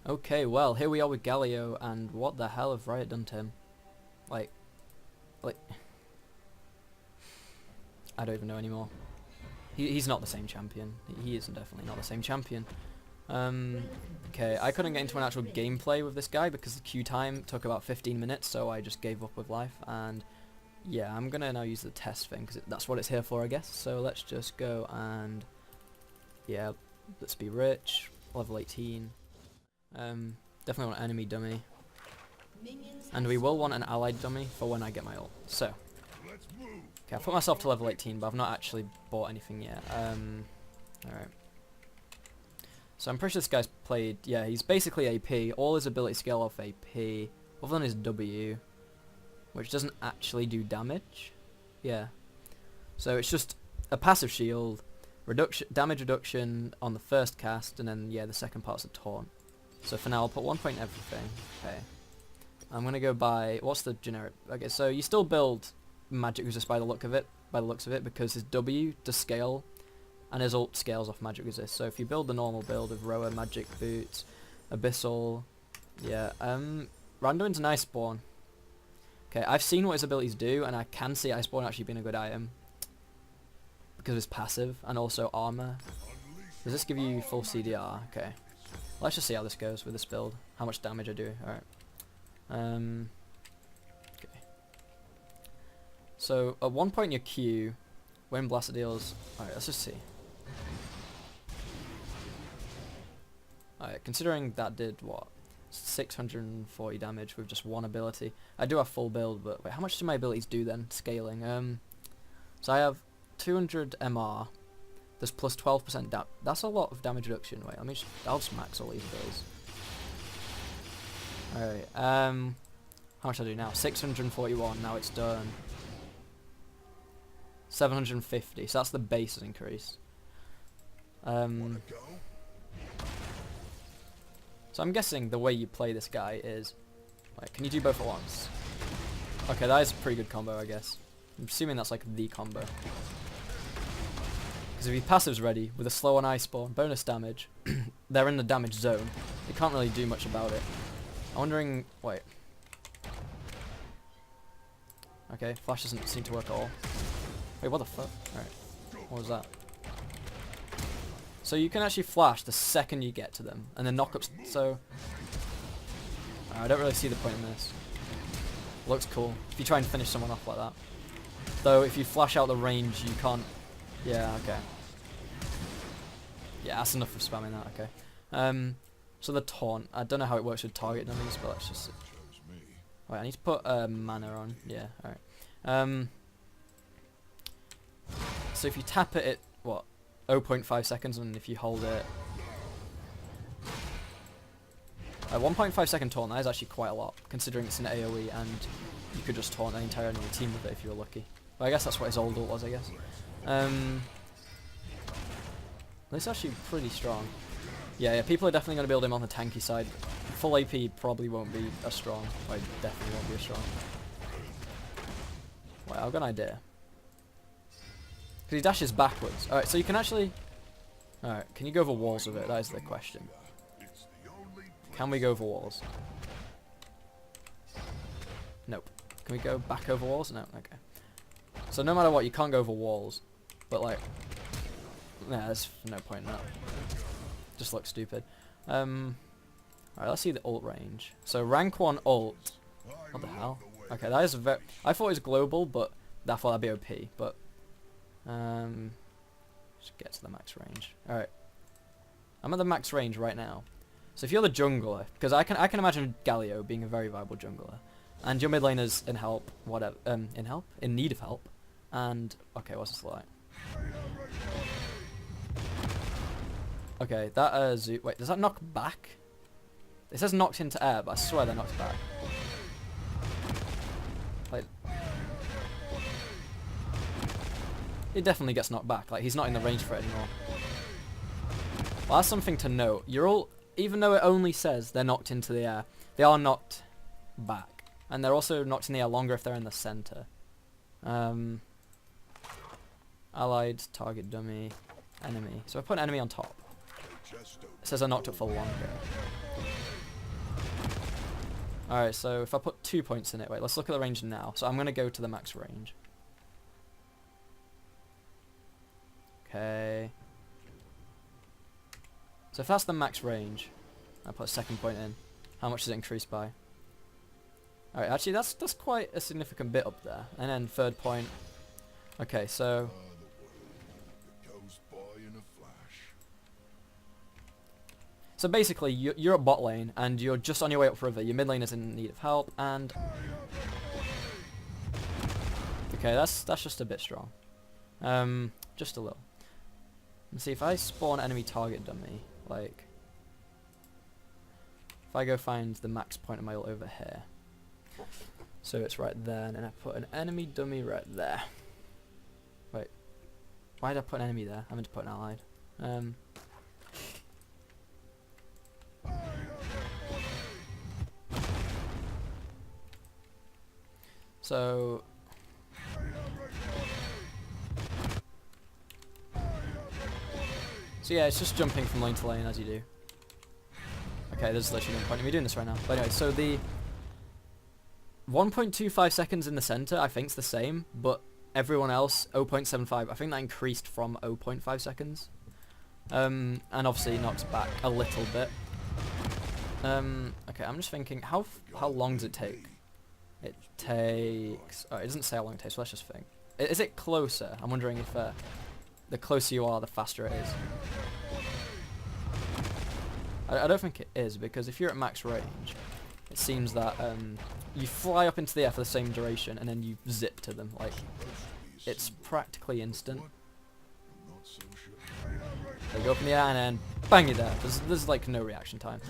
Okay, well, here we are with Galio, and what the hell have Riot done to him? Like, like, I don't even know anymore. He's not the same champion. He is definitely not the same champion. Okay, I couldn't get into an actual gameplay with this guy because the queue time took about 15 minutes, so I just gave up with life, and yeah, I'm gonna now use the test thing, because that's what it's here for, I guess. So let's just go and, yeah, let's be rich, level 18. Definitely want an enemy dummy. And we will want an allied dummy for when I get my ult. So, okay, I've put myself to level 18, but I've not actually bought anything yet. Alright. So I'm pretty sure this guy's played, yeah, he's basically AP. All his abilities scale off AP, other than his W, which doesn't actually do damage. Yeah. So it's just a passive shield, damage reduction on the first cast, and then, yeah, the second part's a taunt. So for now, I'll put 1 point everything. Okay. I'm gonna go by, what's the generic? Okay, so you still build magic resist by the looks of it, because his W does scale, and his ult scales off magic resist. So if you build the normal build of Rower, Magic Boots, Abyssal, yeah, Randuin's an Ice Spawn. Okay, I've seen what his abilities do, and I can see Ice Spawn actually being a good item, because of his passive, and also armor. Does this give you full CDR? Okay. Let's just see how this goes with this build. How much damage I do. Alright. Okay. So, at 1 point in your queue, when Blaster deals... Alright, let's just see. Alright, considering that did, what? 640 damage with just one ability. I do have full build, but wait, how much do my abilities do then? Scaling. So I have 200 MR. There's plus 12% damage. That's a lot of damage reduction. Wait, I'll just max all these abilities. Alright, how much do I do now? 641, now it's done. 750, so that's the base increase. So I'm guessing the way you play this guy is... Wait, can you do both at once? Okay, that is a pretty good combo, I guess. I'm assuming that's like the combo. Because if your passive's ready, with a slow on Ice Spawn, bonus damage, they're in the damage zone. They can't really do much about it. I'm wondering... Wait. Okay, Flash doesn't seem to work at all. Wait, what the fuck? Alright. What was that? So you can actually flash the second you get to them, and then knock up... So... I don't really see the point in this. Looks cool. If you try and finish someone off like that. Though, if you flash out the range, you can't... Yeah, okay. Yeah, that's enough of spamming that, okay. So the taunt, I don't know how it works with target dummies, but let's just... Wait, I need to put mana on. Yeah, alright. So if you tap it, what? 0.5 seconds, and if you hold it... 1.5 second taunt, that is actually quite a lot, considering it's an AoE, and you could just taunt the entire enemy team with it if you were lucky. But I guess that's what his old ult was, I guess. This is actually pretty strong. Yeah, people are definitely going to build him on the tanky side. Full AP probably won't be as strong. Well, definitely won't be as strong. Wait, I've got an idea. Because he dashes backwards. Alright, so you can actually... Alright, can you go over walls with it? That is the question. Can we go over walls? Nope. Can we go back over walls? No, okay. So no matter what, you can't go over walls. But like... Nah, there's no point in that. Just looks stupid. Alright, let's see the ult range. So rank 1 ult. What the hell? Okay, that is very... I thought it was global, but I thought that'd be OP, but... Just get to the max range. Alright. I'm at the max range right now. So if you're the jungler, because I can imagine Galio being a very viable jungler, and your mid laner's in help, whatever, in need of help, and okay, what's this like? Okay, that wait, does that knock back? It says knocked into air, but I swear that knocks back. Like, it definitely gets knocked back. Like, he's not in the range for it anymore. Well, that's something to note. You're all, even though it only says they're knocked into the air, they are knocked back, and they're also knocked in the air longer if they're in the center. Allied, target dummy, enemy. So I put an enemy on top. It says I knocked it for longer. Alright, so if I put 2 points in it, wait, let's look at the range now. So I'm going to go to the max range. Okay. So if that's the max range, I put a second point in. How much does it increase by? Alright, actually that's quite a significant bit up there. And then third point. Okay, so... So basically, you're at bot lane, and you're just on your way up river. Your mid lane is in need of help, and... Okay, that's just a bit strong. Just a little. Let's see, if I spawn enemy target dummy, like... If I go find the max point of my ult over here. So it's right there, and then I put an enemy dummy right there. Wait. Why did I put an enemy there? I meant to put an allied. So yeah, it's just jumping from lane to lane as you do. Okay, there's literally no point in me doing this right now. But anyway, so the 1.25 seconds in the center, I think, is the same, but everyone else 0.75. I think that increased from 0.5 seconds. And obviously knocks back a little bit. Okay, I'm just thinking, how long does it take? It takes... Oh, it doesn't say how long it takes, so let's just think. Is it closer? I'm wondering if the closer you are, the faster it is. I don't think it is, because if you're at max range, it seems that you fly up into the air for the same duration, and then you zip to them. Like, it's practically instant. They go up in the air, and then bang, you're there. There's like no reaction time.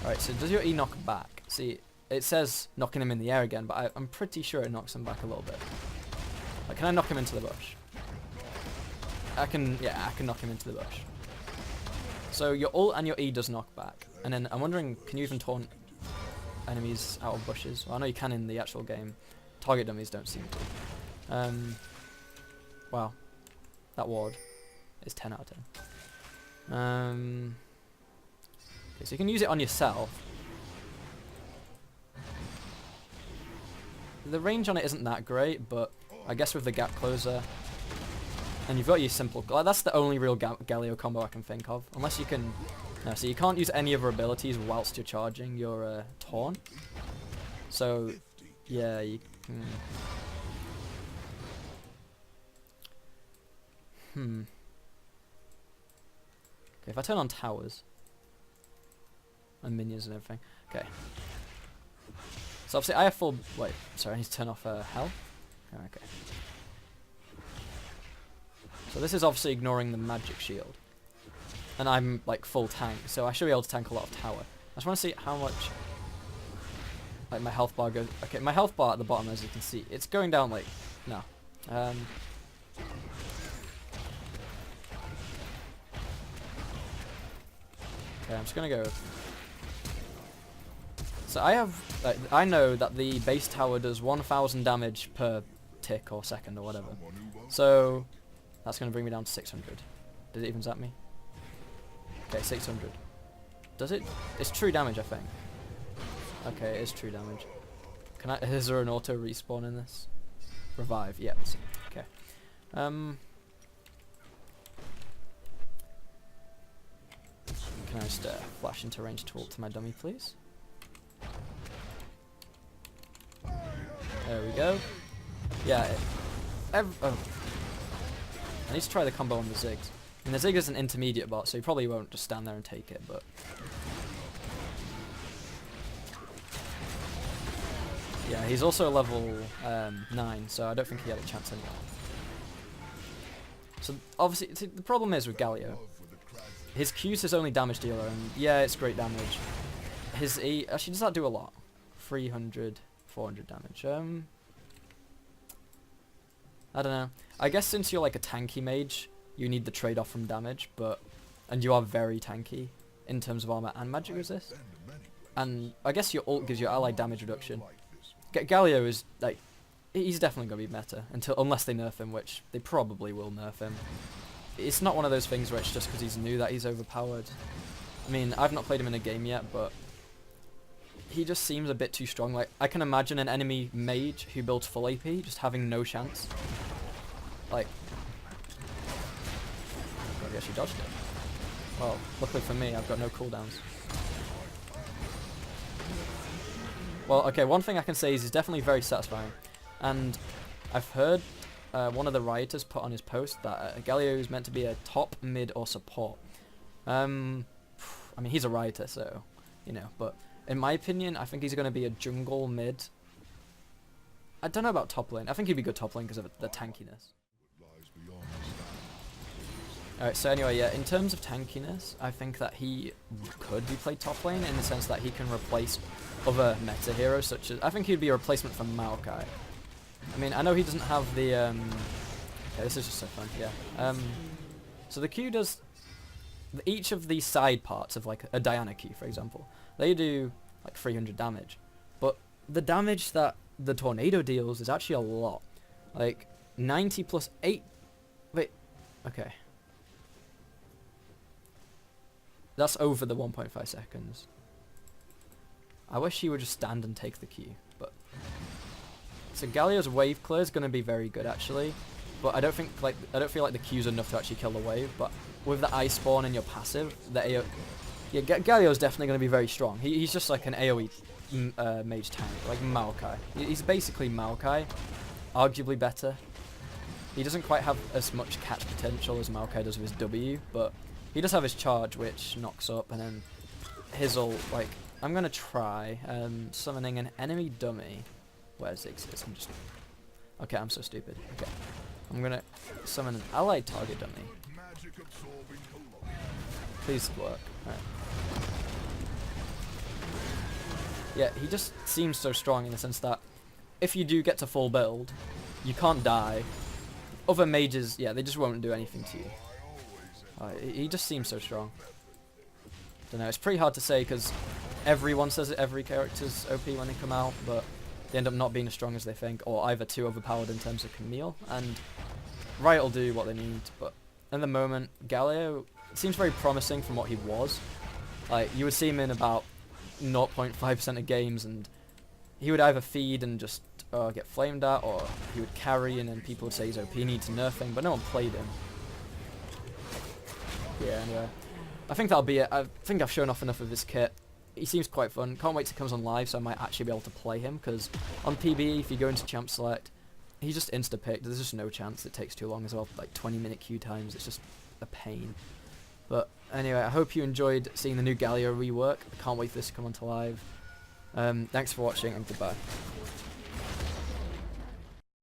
Alright, so does your E knock back? See, it says knocking him in the air again, but I'm pretty sure it knocks him back a little bit. Like, can I knock him into the bush? I can knock him into the bush. So your ult and your E does knock back. And then I'm wondering, can you even taunt enemies out of bushes? Well, I know you can in the actual game. Target dummies don't seem to. Wow. That ward is 10 out of 10. Okay, so you can use it on yourself. The range on it isn't that great, but I guess with the gap closer, and you've got your simple... Like, that's the only real Galio combo I can think of. Unless you can... No, so you can't use any other abilities whilst you're charging your taunt. So, yeah, you can... Okay, if I turn on towers... And minions and everything. Okay. So obviously I have full... Wait, sorry, I need to turn off health. Oh, okay. So this is obviously ignoring the magic shield. And I'm like full tank, so I should be able to tank a lot of tower. I just want to see how much... Like my health bar goes... Okay, my health bar at the bottom, as you can see, it's going down like... No. Okay, I'm just gonna go... So I know that the base tower does 1,000 damage per tick or second or whatever. So that's going to bring me down to 600. Did it even zap me? Okay, 600. Does it? It's true damage, I think. Okay, it is true damage. Can I? Is there an auto respawn in this? Revive. Yep. Okay. Can I just flash into range to ult to my dummy, please? There we go. Yeah. Oh. I need to try the combo on the Ziggs. And the Zigg is an intermediate bot, so he probably won't just stand there and take it, but... Yeah, he's also level 9, so I don't think he had a chance anymore. So, obviously, the problem is with Galio. His Q's his only damage dealer, and yeah, it's great damage. His E... Actually, does that do a lot? 300, 400 damage. I don't know. I guess since you're like a tanky mage, you need the trade-off from damage, but... And you are very tanky in terms of armor and magic resist. And I guess your ult gives you ally damage reduction. Galio is, like... He's definitely going to be meta, unless they nerf him, which they probably will nerf him. It's not one of those things where it's just because he's new that he's overpowered. I mean, I've not played him in a game yet, but... he just seems a bit too strong. Like, I can imagine an enemy mage who builds full AP just having no chance. Like, God, he actually dodged it. Well, luckily for me, I've got no cooldowns. Well, okay, one thing I can say is he's definitely very satisfying. And I've heard one of the rioters put on his post that Galio is meant to be a top, mid, or support. I mean, he's a rioter, so, you know, but in my opinion, I think he's going to be a jungle mid. I don't know about top lane. I think he'd be good top lane because of the tankiness. Alright, so anyway, yeah, in terms of tankiness, I think that he could be played top lane in the sense that he can replace other meta heroes such as... I think he'd be a replacement for Maokai. I mean, I know he doesn't have the... okay, this is just so fun, yeah. So the Q does... Each of these side parts of, like, a Diana Q, for example, they do, like, 300 damage. But the damage that the Tornado deals is actually a lot. Like, 90 plus 8... Wait, okay. That's over the 1.5 seconds. I wish he would just stand and take the Q, but... So Galio's wave clear is going to be very good, actually. But I don't feel like the Q's enough to actually kill the wave, but with the ice spawn and your passive, the AoE... Yeah, Galio's definitely going to be very strong. He's just like an AoE mage tank, like Maokai. He's basically Maokai, arguably better. He doesn't quite have as much catch potential as Maokai does with his W, but he does have his charge, which knocks up, and then his ult, like, I'm going to try summoning an enemy dummy. Where does it exist? I'm just... Okay, I'm so stupid. Okay. I'm going to summon an allied target dummy. Please work. Alright. Yeah, he just seems so strong in the sense that if you do get to full build, you can't die. Other mages, yeah, they just won't do anything to you. He just seems so strong. Don't know, it's pretty hard to say because everyone says that every character's OP when they come out, but they end up not being as strong as they think, or either too overpowered in terms of Camille, and Riot will do what they need, but at the moment, Galio seems very promising from what he was. Like, you would see him in about 0.5% of games, and he would either feed and just get flamed at, or he would carry, and then people would say he's OP, needs nerfing, but no one played him. Yeah, anyway. I think that'll be it. I think I've shown off enough of this kit. He seems quite fun. Can't wait till he comes on live, so I might actually be able to play him, because on PB, if you go into Champ Select, he's just insta-picked. There's just no chance it takes too long as well. Like 20-minute queue times, it's just a pain. But anyway, I hope you enjoyed seeing the new Galio rework. I can't wait for this to come onto live. Thanks for watching, and goodbye.